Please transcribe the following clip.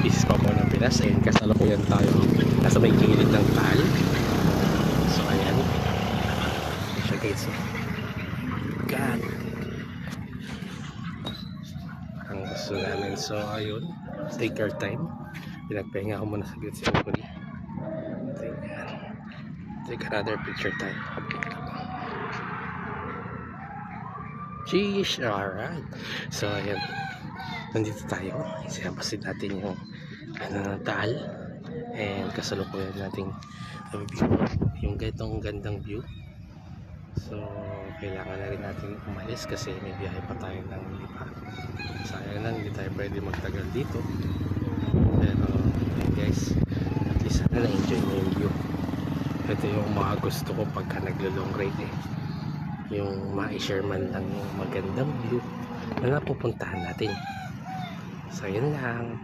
pieces pa po ng Pinas. Ayun, kasalukuyan tayo nasa may gilid ng Taal. So ayan siya guys. God, ang gusto namin. So ayun, take your time. Pinagpahinga ko muna sa gilid sa Uguli. Take another picture tayo. Sheesh, alright. So ayan, nandito tayo. Sinapasin natin yung ng Taal. And kasalukuyan natin yung ganitong gandang view. So kailangan na rin natin umalis kasi may biyahe pa tayo ng lipa. Sayang na hindi tayo pwede magtagal dito. Pero guys, at least sana na-enjoy mo yung view. Ito yung mga gusto ko pagka naglo-long ride yung ma-share man lang yung magandang view na napupuntahan natin. So yun lang.